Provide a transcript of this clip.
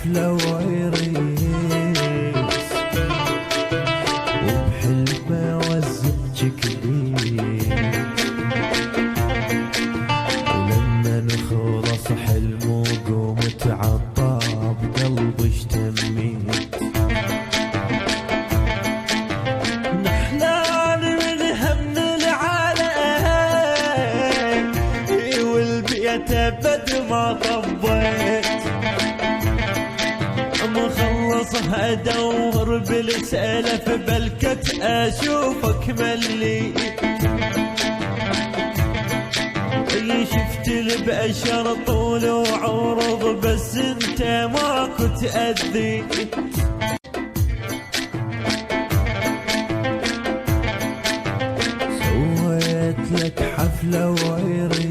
حفلة وعريس وبحلمه وزنك كبير، ولما نخلص حلم وقومت عطاب قلبي اشتميت. نحلان منها من العالم والبيت ابد ما طبيت، مخلصها ادور بالسلف بلكت اشوفك مليت. شفت البشر طول وعرض بس انت ماكو تأذيت. سويت لك حفلة وعريس